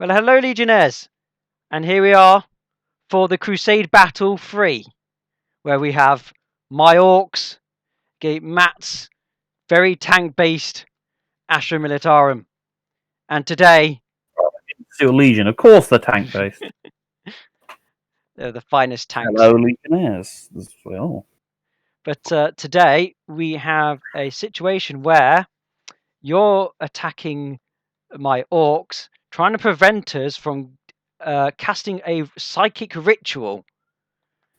Well, hello, Legionnaires, and here we are for the Crusade Battle 3, where we have my Orks against Matt's very tank-based Astra Militarum. And today, Steel Legion, of course, they're tank based. they're the finest tanks. Hello, Legionnaires as well. But today, we have a situation where you're attacking my Orks, trying to prevent us from casting a psychic ritual.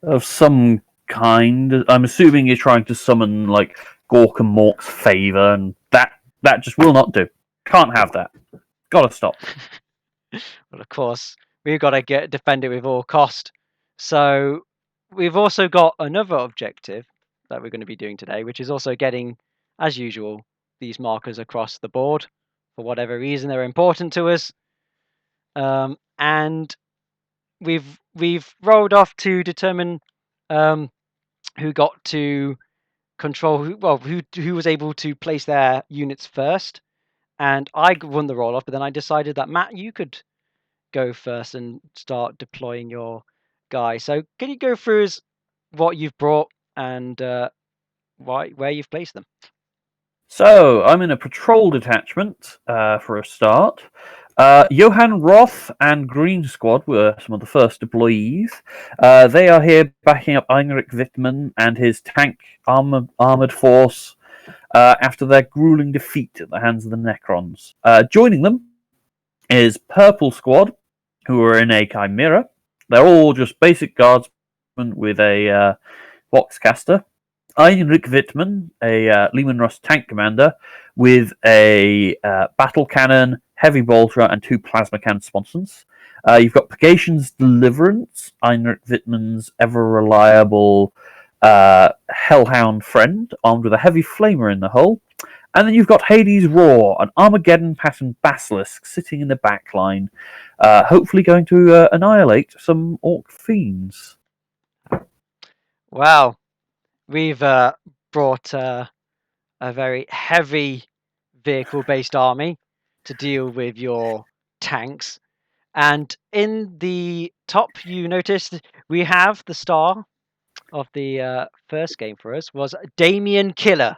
Of some kind. I'm assuming you're trying to summon, like, Gorka and Mork's favour, and that just will not do. Can't have that. Gotta stop. Well, of course, we've got to defend it with all cost. So we've also got another objective that we're going to be doing today, which is also getting, as usual, these markers across the board. For whatever reason, they're important to us. And we've rolled off to determine who got to control who was able to place their units first. And I won the roll off, but then I decided that Matt, you could go first and start deploying your guy. So can you go through what you've brought and where you've placed them? So, I'm in a patrol detachment for a start. Johann Roth and Green Squad were some of the first deployees. They are here backing up Heinrich Wittmann and his tank armored force after their grueling defeat at the hands of the Necrons. Joining them is Purple Squad, who are in a Chimera. They're all just basic guardsmen with a Voxcaster. Heinrich Wittmann, a Lehman Russ tank commander, with a battle cannon, heavy bolter, and 2 plasma cannon sponsons. You've got Purgation's Deliverance, Heinrich Wittmann's ever-reliable Hellhound friend, armed with a heavy flamer in the hull. And then you've got Hades' Roar, an Armageddon-patterned basilisk sitting in the back line, hopefully going to annihilate some Orc fiends. Wow. We've brought a very heavy vehicle-based army to deal with your tanks. And in the top, you noticed we have the star of the first game for us was Damien Killer.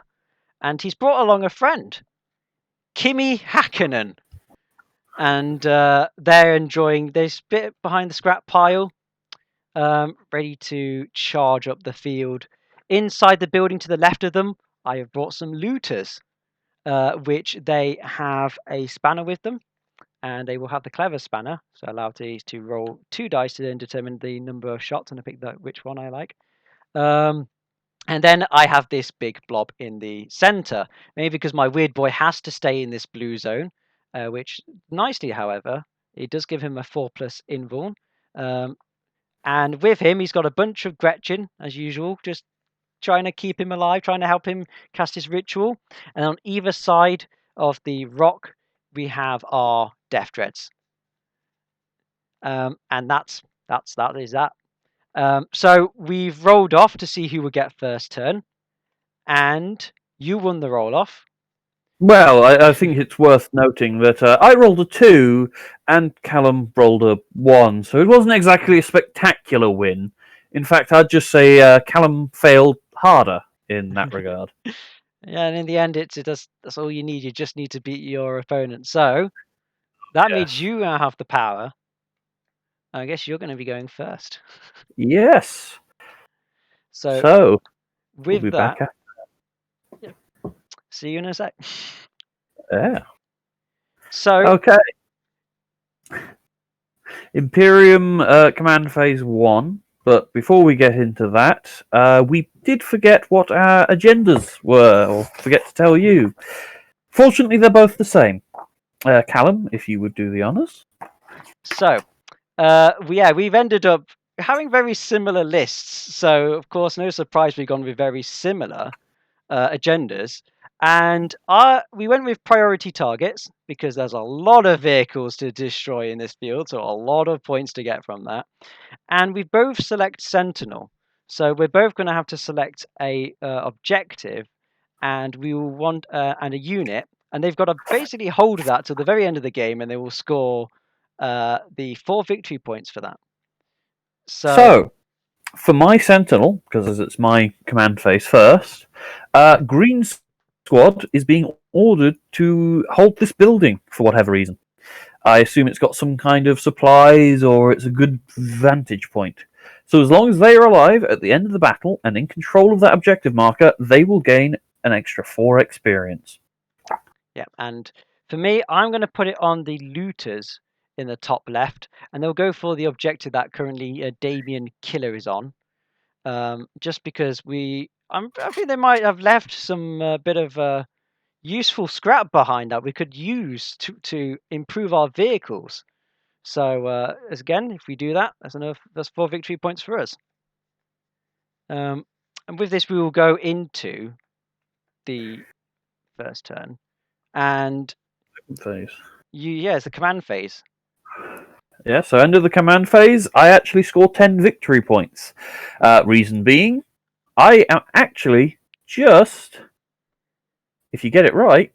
And he's brought along a friend, Kimi Hakkinen. And they're enjoying this bit behind the scrap pile, ready to charge up the field. Inside the building to the left of them, I have brought some looters, which they have a spanner with them, and they will have the clever spanner, so allow these to roll 2 dice to then determine the number of shots, and I pick which one I like. And then I have this big blob in the center, maybe because my weird boy has to stay in this blue zone, which nicely, however, it does give him a 4+ invuln. And with him, he's got a bunch of Gretchen, as usual, just trying to keep him alive, trying to help him cast his ritual. And on either side of the rock, we have our Death Dreads. And that is that. So we've rolled off to see who would get first turn, and you won the roll off. Well, I think it's worth noting that I rolled a 2 and Callum rolled a 1, so it wasn't exactly a spectacular win. In fact, I'd just say Callum failed harder in that regard. Yeah, and in the end, that's all you need. You just need to beat your opponent. So that means you now have the power. I guess you're going to be going first. Yes. So we'll with be that, back see you in a sec. Yeah. So okay. Imperium Command Phase 1. But before we get into that, we did forget what our agendas were, or forget to tell you. Fortunately, they're both the same. Callum, if you would do the honours. So, we've ended up having very similar lists. So, of course, no surprise we've gone with very similar agendas. And we went with priority targets because there's a lot of vehicles to destroy in this field, so a lot of points to get from that. And we both select Sentinel. So we're both going to have to select a objective, and we will want and a unit, and they've got to basically hold that till the very end of the game, and they will score the 4 victory points for that. So, for my Sentinel, because it's my command phase first, Green Squad is being ordered to hold this building for whatever reason. I assume it's got some kind of supplies or it's a good vantage point. So as long as they are alive at the end of the battle and in control of that objective marker, they will gain an extra 4 experience. Yeah, and for me, I'm going to put it on the looters in the top left, and they'll go for the objective that currently Damien Killer is on. Just because I think they might have left some bit of useful scrap behind that we could use to improve our vehicles. So again, if we do that, that's 4 victory points for us. And with this, we will go into the first turn, and Phase. it's the command phase. Yeah, so end of the command phase, I actually score 10 victory points. Reason being, I am actually just, if you get it right,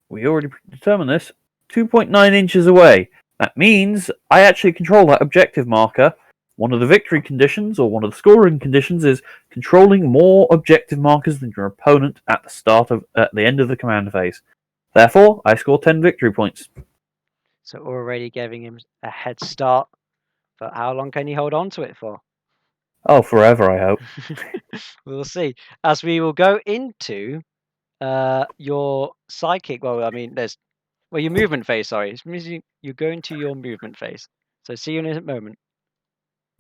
we already determined this, 2.9 inches away. That means I actually control that objective marker. One of the victory conditions, or one of the scoring conditions, is controlling more objective markers than your opponent at the end of the command phase. Therefore, I score 10 victory points. So already giving him a head start. But how long can you hold on to it for? Oh, forever, I hope. We'll see. As we will go into your psychic. Well, I mean, your movement phase. Sorry, it means you go into your movement phase. So see you in a moment.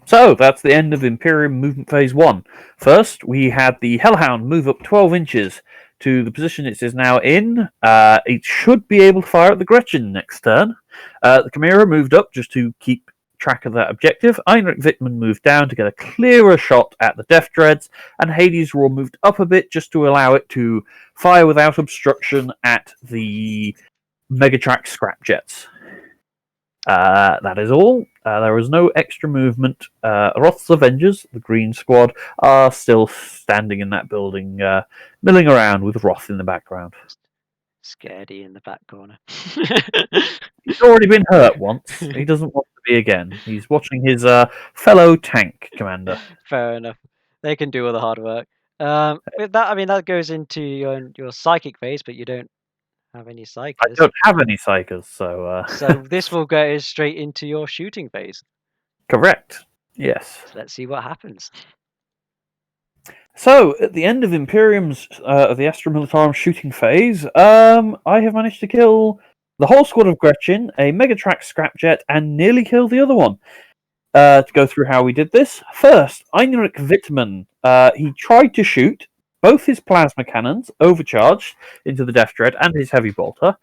So, that's the end of Imperium Movement Phase 1. First, we had the Hellhound move up 12 inches to the position it is now in. It should be able to fire at the Gretchen next turn. The Chimera moved up just to keep track of that objective. Heinrich Wittmann moved down to get a clearer shot at the Death Dreads, and Hades Roar moved up a bit just to allow it to fire without obstruction at the Megatrack Scrapjets. That is all. There is no extra movement. Roth's Avengers, the Green Squad, are still standing in that building, milling around with Roth in the background. Scaredy in the back corner. He's already been hurt once. He doesn't want to be again. He's watching his fellow tank commander. Fair enough. They can do all the hard work. With that, I mean, that goes into your psychic phase, but you don't have any psychers. I don't have any psychers, so... So this will go straight into your shooting phase. Correct. Yes. So let's see what happens. So, at the end of Imperium's of the Astra Militarum shooting phase, I have managed to kill the whole squad of Gretchen, a Megatrack Scrapjet, and nearly kill the other one. To go through how we did this, first, Heinrich Wittmann, he tried to shoot both his plasma cannons, overcharged into the Death Dread and his heavy bolter,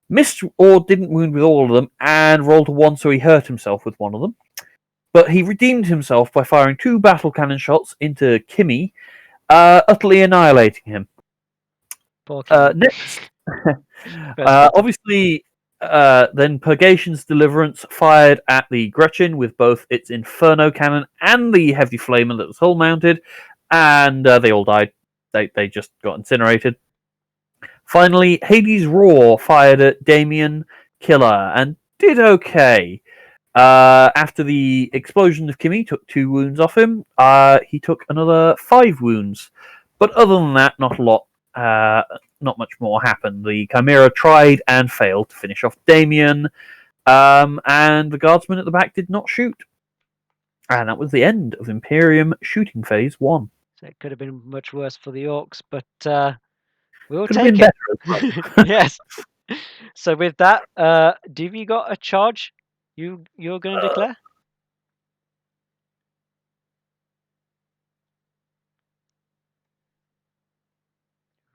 missed or didn't wound with all of them, and rolled a 1, so he hurt himself with one of them. But he redeemed himself by firing 2 battle cannon shots into Kimmy, utterly annihilating him. Next, obviously, then Purgation's Deliverance fired at the Gretchen with both its Inferno cannon and the heavy flamer that was hull mounted, and they all died. They just got incinerated. Finally, Hades Roar fired at Damien Killer and did okay. After the explosion of Kimmy took 2 wounds off him, he took another 5 wounds. But other than that, not a lot. Not much more happened. The Chimera tried and failed to finish off Damien, and the guardsman at the back did not shoot. And that was the end of Imperium shooting phase 1. So it could have been much worse for the Orks, but we'll Could take have been it. better as well. Yes. So with that, Div, you got a charge you're going to declare?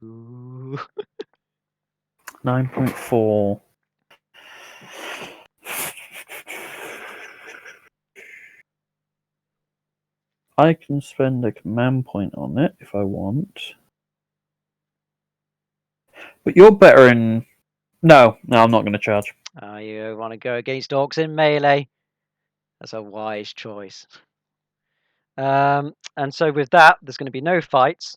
Ooh. 9.4. I can spend a command point on it if I want. But you're better in... No, I'm not going to charge. You want to go against Orks in melee? That's a wise choice. And so with that, there's going to be no fights.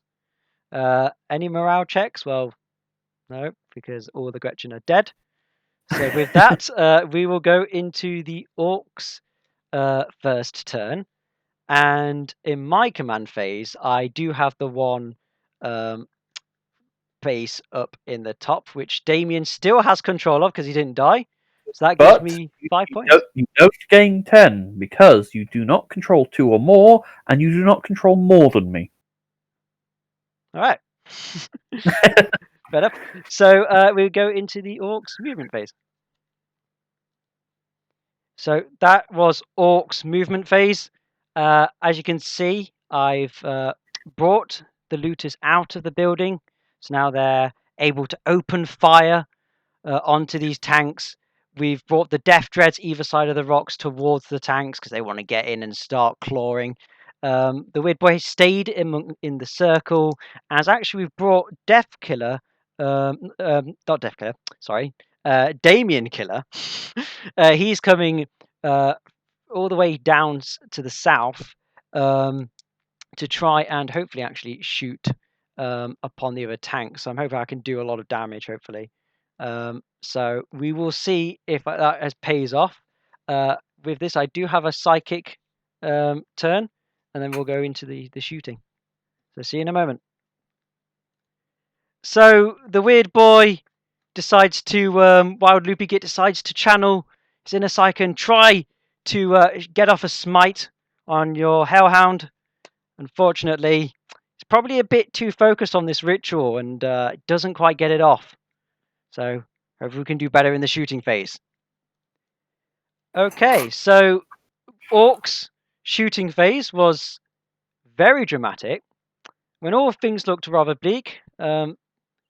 Any morale checks? Well, no, because all the Gretchen are dead. So with that, we will go into the Orcs' first turn. And in my command phase, I do have the one face up in the top, which Damien still has control of because he didn't die. So that gives But me 5 points. you don't gain 10 because you do not control 2 or more, and you do not control more than me. All right. Fair enough. So we go into the Orcs movement phase. So that was Orcs movement phase. As you can see, I've brought the looters out of the building. So now they're able to open fire onto these tanks. We've brought the Death Dreads either side of the rocks towards the tanks because they want to get in and start clawing. The weirdboy stayed in the circle, as actually we've brought Death Killer, not Death Killer, sorry, Damien Killer. He's coming all the way down to the south to try and hopefully actually shoot upon the other tank. So I'm hoping I can do a lot of damage, hopefully. So we will see if that pays off. With this, I do have a psychic turn, and then we'll go into the shooting. So see you in a moment. So the weird boy decides to, Wild Loopy Git decides to channel his inner psyche and try to get off a smite on your Hellhound. Unfortunately, he's probably a bit too focused on this ritual and doesn't quite get it off. So hopefully we can do better in the shooting phase. Okay, so Orcs shooting phase was very dramatic when all things looked rather bleak.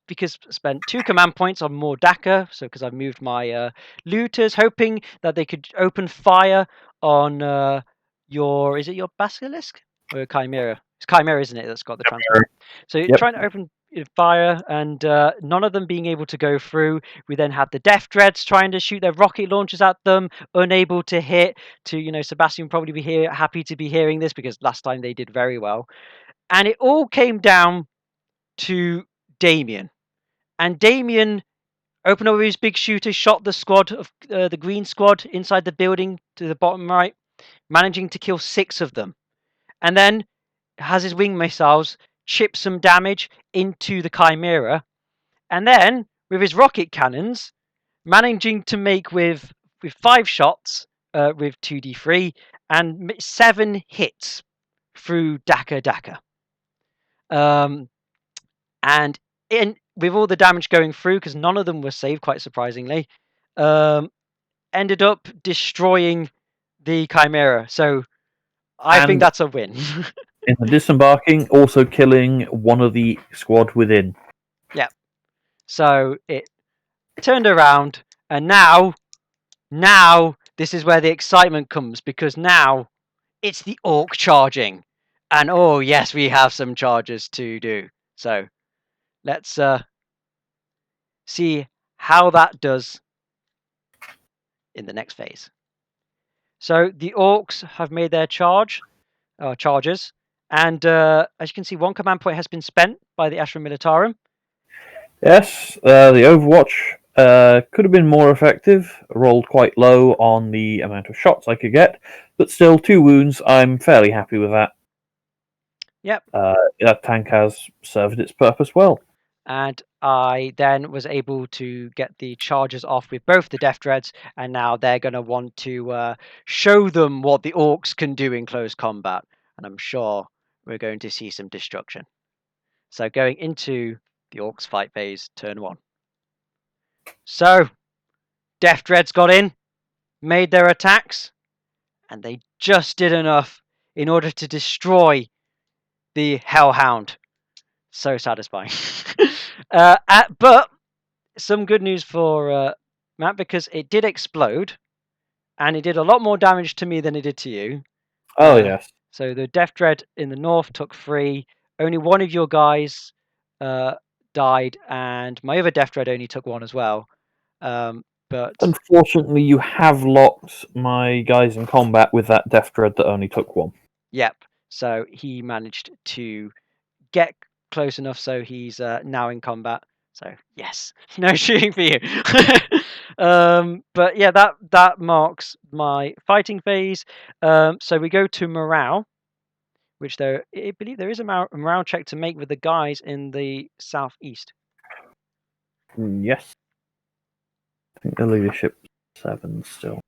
Because I spent 2 command points on more Daka, so because I've moved my looters, hoping that they could open fire on is it your Basilisk or your Chimera? It's Chimera, isn't it, that's got the transport? So you're Yep. trying to open fire, and none of them being able to go through. We then had the Death Dreads trying to shoot their rocket launchers at them, unable to hit. Sebastian will probably be happy to be hearing this because last time they did very well. And it all came down to Damien. And Damien opened up his big shooter, shot the squad of the green squad inside the building to the bottom right, managing to kill 6 of them. And then has his wing missiles chip some damage into the Chimera. And then with his rocket cannons, managing to make with 5 shots with 2d3 and 7 hits through Daka. And with all the damage going through, because none of them were saved, quite surprisingly, ended up destroying the Chimera. So I think that's a win. In the disembarking, also killing one of the squad within. Yeah. So it turned around, and now this is where the excitement comes, because now it's the Orc charging. And oh yes, we have some charges to do. So let's see how that does in the next phase. So the Orcs have made their charges, and as you can see, 1 command point has been spent by the Astra Militarum. Yes, the Overwatch could have been more effective. Rolled quite low on the amount of shots I could get, but still 2 wounds. I'm fairly happy with that. Yep. That tank has served its purpose well. And I then was able to get the charges off with both the Death Dreads, and now they're going to want to show them what the Orcs can do in close combat. And I'm sure we're going to see some destruction. So going into the Orcs fight phase, turn 1. So, Death Dreads got in, made their attacks, and they just did enough in order to destroy the Hellhound. So satisfying. But some good news for Matt, because it did explode, and it did a lot more damage to me than it did to you. Oh, yes. So the Death Dread in the north took 3. Only one of your guys died, and my other Death Dread only took 1 as well. But unfortunately, you have locked my guys in combat with that Death Dread that only took 1. Yep. So he managed to get close enough, so he's now in combat. So yes, no shooting for you. But yeah, that marks my fighting phase. So we go to morale, which I believe there is a morale check to make with the guys in the southeast. Yes. I think the leadership 7 still.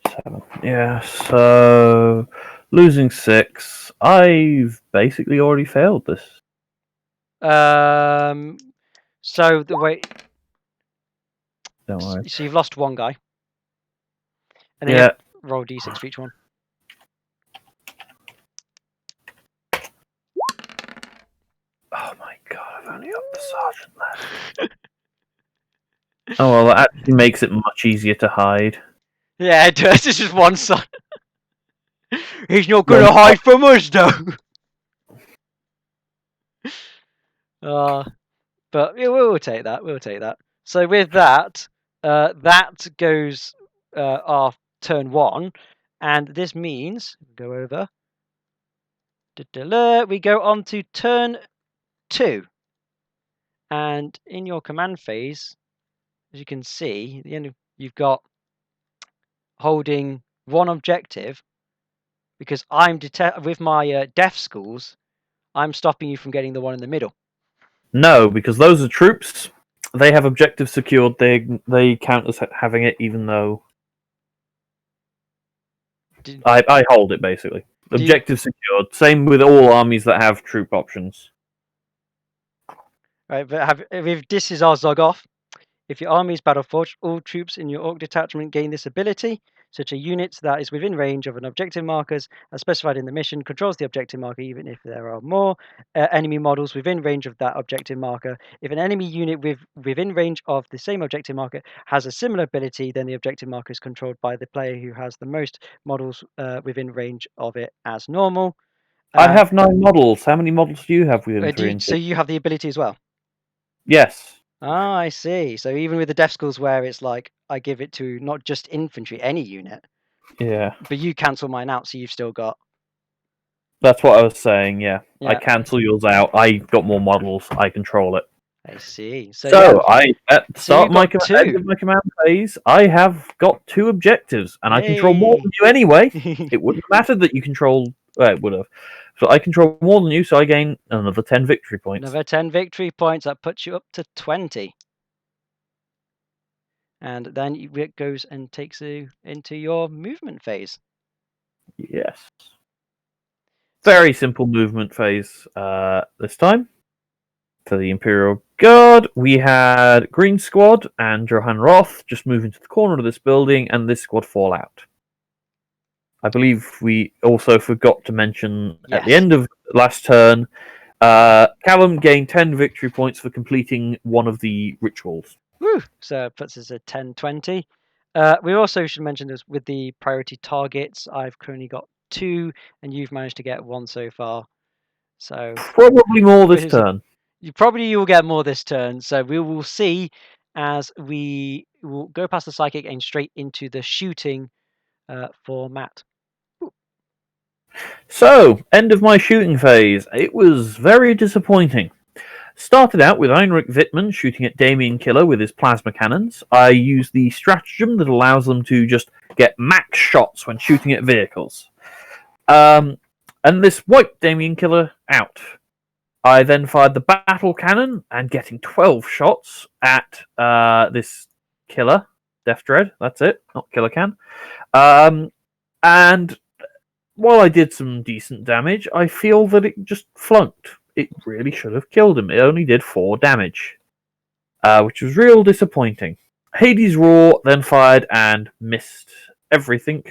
7. Yeah, so losing 6. I've basically already failed this. So the way. Don't worry. So you've lost one guy. And then Yeah. roll d6 for each one. Oh my god, I've only got the sergeant left. Oh well, that actually makes it much easier to hide. Yeah, it does. It's just one son. He's not gonna hide from us, though. But yeah, we'll take that. We'll take that. So with that, that goes our turn 1, and this means go over. We go on to turn 2, and in your command phase, as you can see, at the end you've got holding one objective, because I'm with my deaf schools, I'm stopping you from getting the one in the middle. No, because those are troops. They have objectives secured. They count as having it, even though I hold it basically. Objective secured. Same with all armies that have troop options. Right, but this is our Zogoth. If your army is battle-forged, all troops in your Orc detachment gain this ability. Such a unit that is within range of an objective markers as specified in the mission controls the objective marker even if there are more enemy models within range of that objective marker. If an enemy unit within range of the same objective marker has a similar ability, then the objective marker is controlled by the player who has the most models within range of it as normal. I have 9 models. How many models do you have within 3 and 2? So you have the ability as well? Yes. Ah, I see. So even with the deaf schools where it's like I give it to not just infantry, any unit. Yeah. But you cancel mine out, so you've still got. That's what I was saying, yeah. Yeah. I cancel yours out. I got more models. I control it. I see. So yeah. I at the start you've of my got end of my command phase, I have got 2 objectives, and I control more than you anyway. It wouldn't have mattered that you control. Well, it would have. So I control more than you, so I gain another 10 victory points. Another 10 victory points. That puts you up to 20. And then it goes and takes you into your movement phase. Yes. Very simple movement phase this time. For the Imperial Guard, we had Green Squad and Johann Roth just move into the corner of this building, and this squad fall out. I believe we also forgot to mention at the end of last turn, Callum gained 10 victory points for completing one of the rituals. Woo! So it puts us at 10-20. We also should mention this with the priority targets. I've currently got 2, and you've managed to get 1 so far. So probably more this turn. You will get more this turn. So we will see as we will go past the psychic and straight into the shooting for Matt. So, end of my shooting phase. It was very disappointing. Started out with Heinrich Wittmann shooting at Damien Killer with his plasma cannons. I used the stratagem that allows them to just get max shots when shooting at vehicles. And this wiped Damien Killer out. I then fired the battle cannon and getting 12 shots at this killer. Death Dread, that's it, not Killer Can. And while I did some decent damage, I feel that it just flunked. It really should have killed him. It only did 4 damage, which was real disappointing. Hades Roar then fired and missed everything.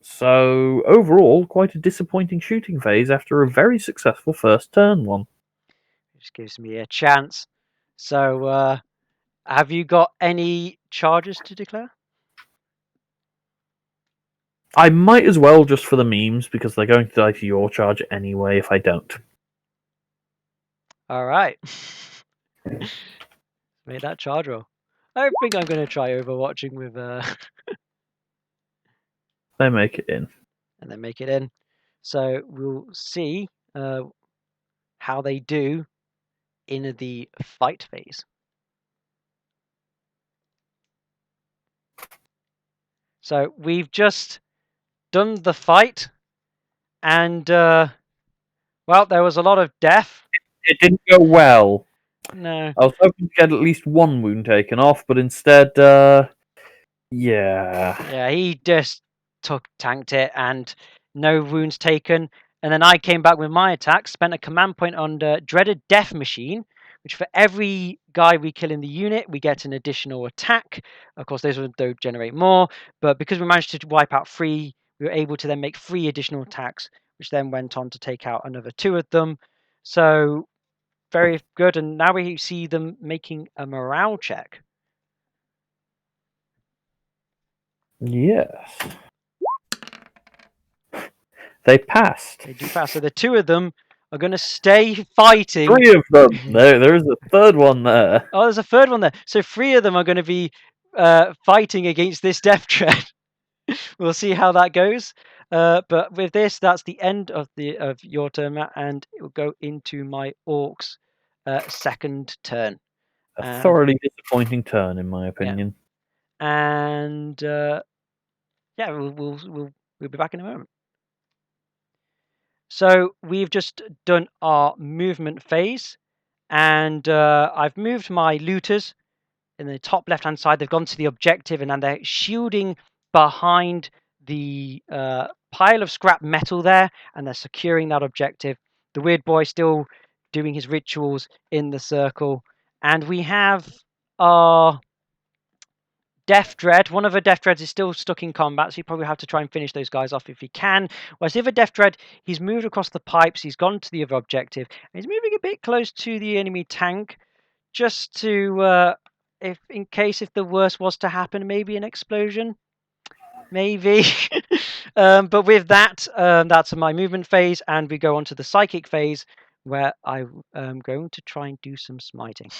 So overall, quite a disappointing shooting phase after a very successful first turn one. Just gives me a chance. So, have you got any charges to declare? I might as well, just for the memes, because they're going to die to your charge anyway if I don't. All right. Made that charge roll. I think I'm going to try overwatching with... They make it in. And then make it in. So we'll see how they do in the fight phase. So we've just done the fight, and well, there was a lot of death. It didn't go well. No. I was hoping to get at least one wound taken off, but instead, yeah. Yeah, he just tanked it, and no wounds taken. And then I came back with my attack, spent a command point on the dreaded death machine, which for every guy we kill in the unit, we get an additional attack. Of course, those don't generate more, but because we managed to wipe out 3, we were able to then make 3 additional attacks, which then went on to take out another 2 of them. So very good. And now we see them making a morale check. Yes. They passed. They do pass. So the 2 of them are going to stay fighting. 3 of them. There is a third one there. Oh, there's a third one there. So 3 of them are going to be fighting against this death dread. We'll see how that goes. But with this, that's the end of your turn, Matt, and it will go into my Orcs' second turn. A thoroughly disappointing turn, in my opinion. And yeah, we'll be back in a moment. So we've just done our movement phase, and I've moved my looters in the top left-hand side. They've gone to the objective, and then they're shielding behind the pile of scrap metal there, and they're securing that objective. The weird boy still doing his rituals in the circle, and we have our Death Dread. One of the Death Dreads is still stuck in combat, so you probably have to try and finish those guys off if he can. Whereas the other Death Dread, he's moved across the pipes, he's gone to the other objective, and he's moving a bit close to the enemy tank, just to, if the worst was to happen, maybe an explosion. Maybe. But with that, that's my movement phase, and we go on to the psychic phase, where I am going to try and do some smiting.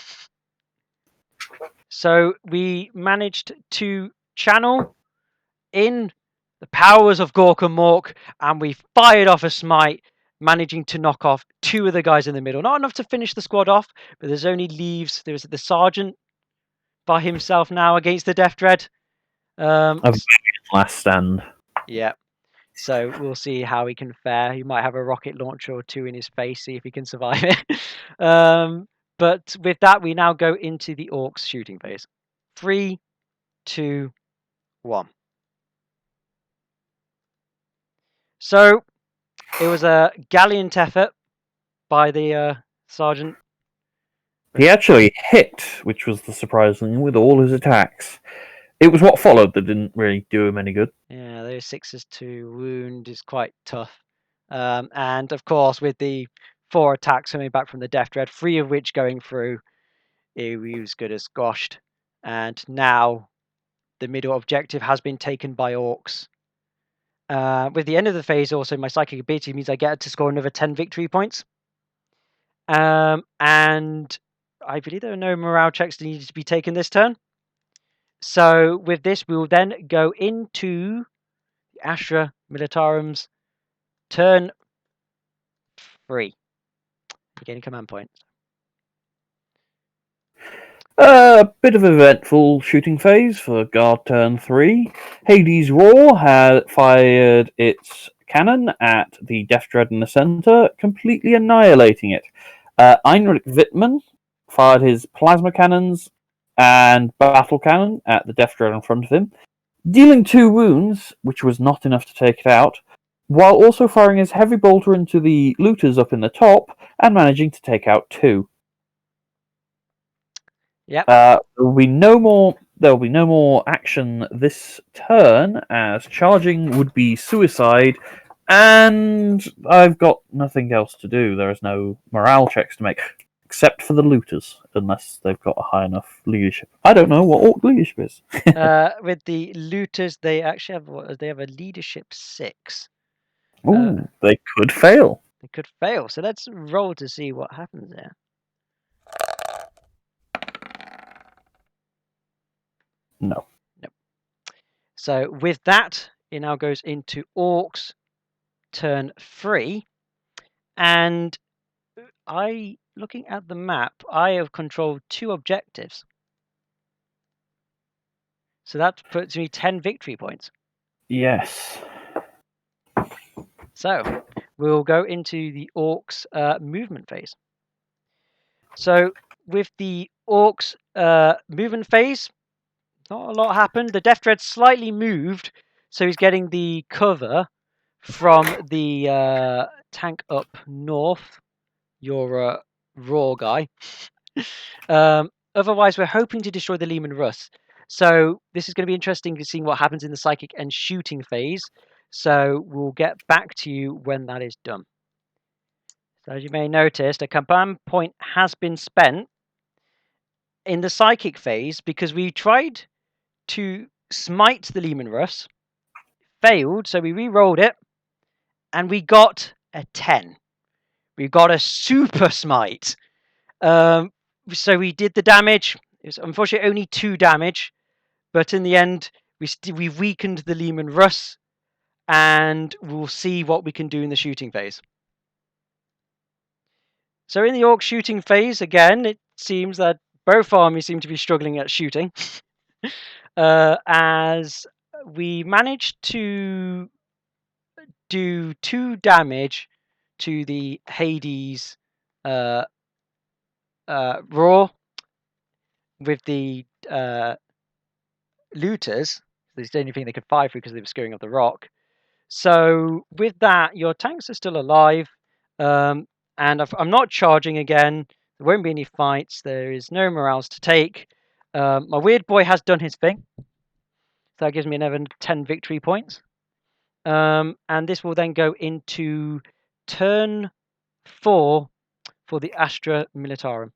So we managed to channel in the powers of Gorka and Morka, and we fired off a smite, managing to knock off 2 of the guys in the middle. Not enough to finish the squad off, but there's the sergeant by himself now against the Death Dread. Last stand. Yeah. So we'll see how he can fare. He might have a rocket launcher or 2 in his face, see if he can survive it. But with that, we now go into the Orcs shooting phase. 3, 2, 1. So it was a gallant effort by the sergeant. He actually hit, which was the surprising, with all his attacks. It was what followed that didn't really do him any good. Yeah, those 6s to wound is quite tough. And of course, with the 4 attacks coming back from the Death Dread, 3 of which going through, he was good as squashed. And now the middle objective has been taken by Orcs. With the end of the phase, also, my psychic ability means I get to score another 10 victory points. And I believe there are no morale checks that need to be taken this turn. So with this, we will then go into the Astra Militarum's turn 3. Beginning command points. A bit of eventful shooting phase for Guard turn 3. Hades Roar had fired its cannon at the Death Dread in the center, completely annihilating it. Heinrich Wittmann fired his plasma cannons and battle cannon at the Death Dread in front of him, dealing 2 wounds, which was not enough to take it out, while also firing his heavy bolter into the looters up in the top and managing to take out 2. Yep. There will be no more action this turn, as charging would be suicide, and I've got nothing else to do. There is no morale checks to make, except for the looters, unless they've got a high enough leadership. I don't know what Orc leadership is. With the looters, they actually have a leadership 6. Ooh, they could fail. They could fail. So let's roll to see what happens there. No. So with that, it now goes into Orcs turn 3. And I looking at the map, I have controlled 2 objectives. So that puts me 10 victory points. Yes. So we'll go into the Orks movement phase. So with the Orks movement phase, not a lot happened. The Death Dread slightly moved, so he's getting the cover from the tank up north. Your raw guy. Otherwise, we're hoping to destroy the Lehman Russ. So this is going to be interesting to see what happens in the psychic and shooting phase. So we'll get back to you when that is done. So as you may notice, a command point has been spent in the psychic phase because we tried to smite the Lehman Russ, failed, so we re-rolled it, and we got a 10. We got a super smite. So we did the damage. It was unfortunately only 2 damage, but in the end, we weakened the Lehman Russ, and we'll see what we can do in the shooting phase. So in the Orc shooting phase, again, it seems that both armies seem to be struggling at shooting, as we managed to do 2 damage to the Hades Raw with the looters. It's the only thing they could fire through because they were screwing up the rock. So with that, your tanks are still alive, and I'm not charging again. There won't be any fights. There is no morales to take. My weird boy has done his thing. So that gives me another 10 victory points. And this will then go into turn 4 for the Astra Militarum.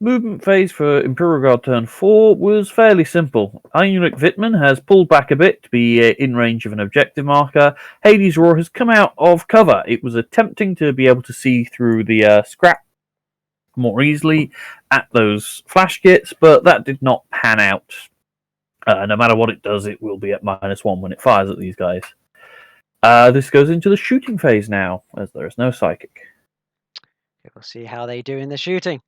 Movement phase for Imperial Guard turn 4 was fairly simple. Heinrich Wittmann has pulled back a bit to be in range of an objective marker. Hades Roar has come out of cover. It was attempting to be able to see through the scrap more easily at those flash kits, but that did not pan out. No matter what it does, it will be at -1 when it fires at these guys. This goes into the shooting phase now, as there is no psychic. We'll see how they do in the shooting.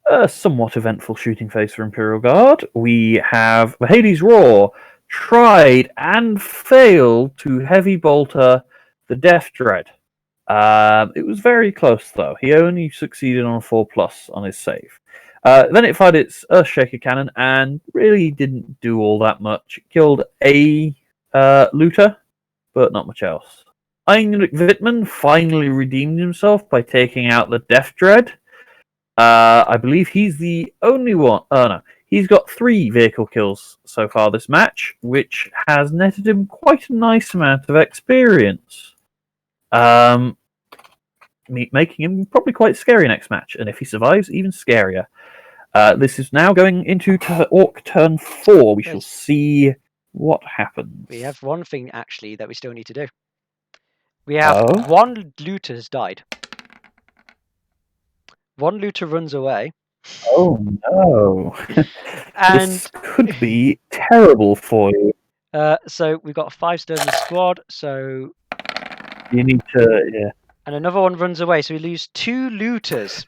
A somewhat eventful shooting phase for Imperial Guard. We have the Hades Roar tried and failed to heavy bolter the Death Dread. It was very close though. He only succeeded on a 4+ on his save. Then it fired its Earthshaker cannon and really didn't do all that much. It killed a looter, but not much else. Heinrich Wittmann finally redeemed himself by taking out the Death Dread. I believe he's the only one. Oh no, he's got 3 vehicle kills so far this match, which has netted him quite a nice amount of experience. Making him probably quite scary next match, and if he survives, even scarier. This is now going into Orc turn 4. We shall see what happens. We have one thing actually that we still need to do. We have 1 looter has died. 1 looter runs away. Oh no! And this could be terrible for you. So we've got a 5-star in the squad. So you need to, yeah. And another one runs away, so we lose 2 looters.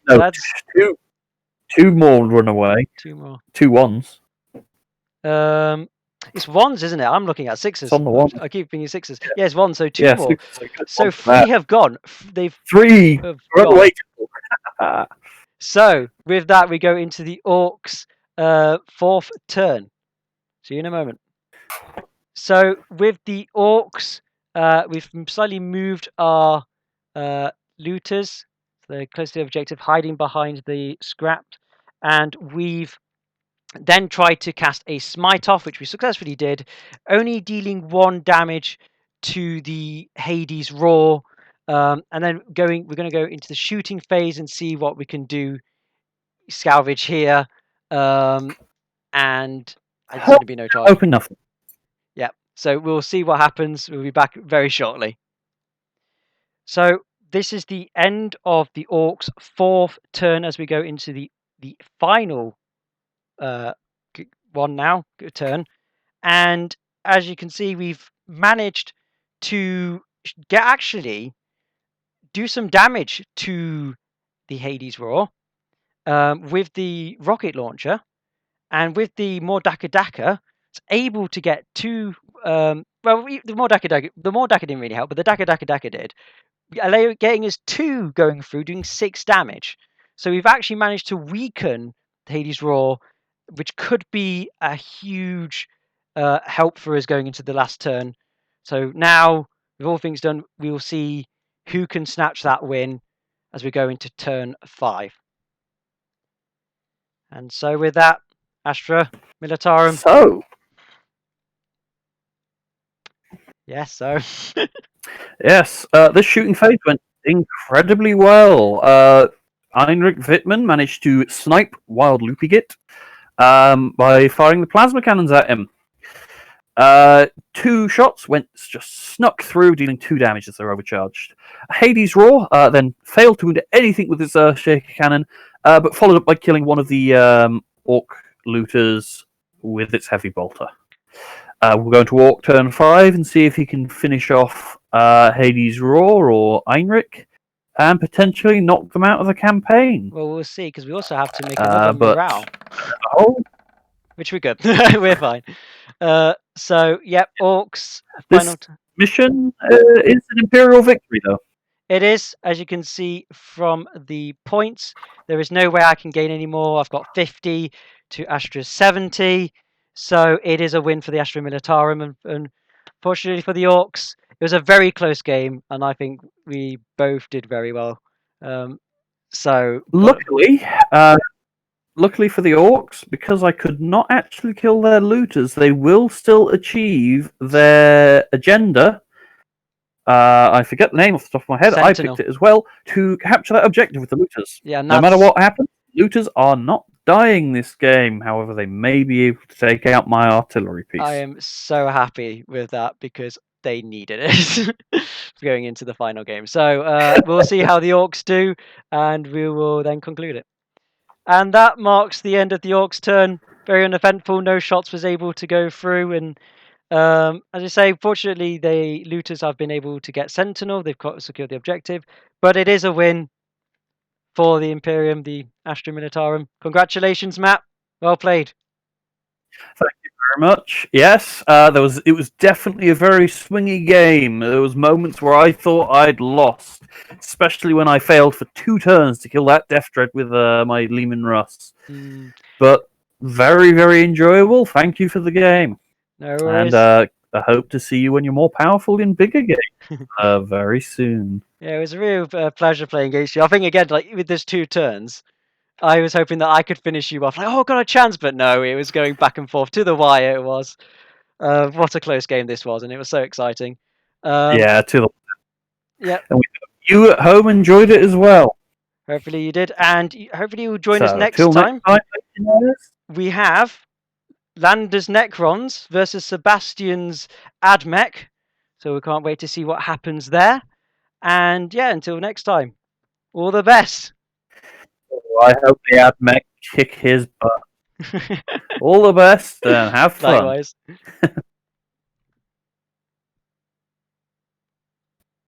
No, so that's 2 more run away. 2 more. 2 ones. It's ones, isn't it? I'm looking at 6s. It's on the one. I keep thinking 6s. Yeah, it's 1, so 2 yeah, more. 6, so 3 have gone. They've 3 run away. So with that, we go into the Orcs' 4th turn. See you in a moment. So with the Orcs, we've slightly moved our looters. They're close to the objective, hiding behind the scrap, and we've then tried to cast a smite off, which we successfully did, only dealing 1 damage to the Hades Roar, and then we're going to go into the shooting phase and see what we can do. Salvage here, and there's going to be no charge. Hoping nothing. Yeah, so we'll see what happens. We'll be back very shortly. So this is the end of the Orcs' 4th turn as we go into the final one turn. And as you can see, we've managed to actually do some damage to the Hades Roar with the rocket launcher, and with the Mordaka Daka, it's able to get two. The Mordaka Daka didn't really help, but the Daka did. Getting us 2 going through, doing 6 damage. So we've actually managed to weaken the Hades Roar, which could be a huge help for us going into the last turn. So now, with all things done, we will see who can snatch that win as we go into turn 5. And so with that, Astra Militarum. So, Yes, so. yes, this shooting phase went incredibly well. Heinrich Wittmann managed to snipe Wild Loopy Git by firing the plasma cannons at him. 2 shots just snuck through, dealing 2 damage as they're overcharged. Hades Roar then failed to wound anything with his shaker cannon, but followed up by killing one of the Orc looters with its heavy bolter. We'll go into Orc turn 5 and see if he can finish off Hades Roar or Heinrich and potentially knock them out of the campaign. Well, we'll see, because we also have to make another morale. Which we're good. We're fine. So, yep, Orcs. This mission is an Imperial victory, though. It is, as you can see from the points. There is no way I can gain any more. I've got 50 to Astra's 70. So it is a win for the Astra Militarum. And fortunately for the Orcs, it was a very close game. And I think we both did very well. Luckily for the Orcs, because I could not actually kill their looters, they will still achieve their agenda. I forget the name off the top of my head. Sentinel. I picked it as well, to capture that objective with the looters. Yeah, no matter what happens, looters are not dying this game. However, they may be able to take out my artillery piece. I am so happy with that, because they needed it going into the final game. So we'll see how the Orcs do, and we will then conclude it. And that marks the end of the Orcs' turn. Very uneventful. No shots was able to go through. And as I say, fortunately, the looters have been able to get Sentinel. They've secured the objective. But it is a win for the Imperium, the Astra Militarum. Congratulations, Matt. Well played. Thank you very much. Yes, it was definitely a very swingy game. There was moments where I thought I'd lost, especially when I failed for 2 turns to kill that Death Dread with my Lehman Russ. But very, very enjoyable. Thank you for the game. No worries. And I hope to see you when you're more powerful in bigger games very soon. Yeah, it was a real pleasure playing against you. I think, again, like with those 2 turns, I was hoping that I could finish you off. Like, oh, got a chance, but no, it was going back and forth to the wire. It was. What a close game this was, and it was so exciting. Yeah, to the. Yeah. And you at home enjoyed it as well. Hopefully you did, and hopefully you'll join us next time. We have Lander's Necrons versus Sebastian's Admech, so we can't wait to see what happens there. And yeah, until next time, all the best. I hope the Admech kick his butt. All the best and have fun. Likewise.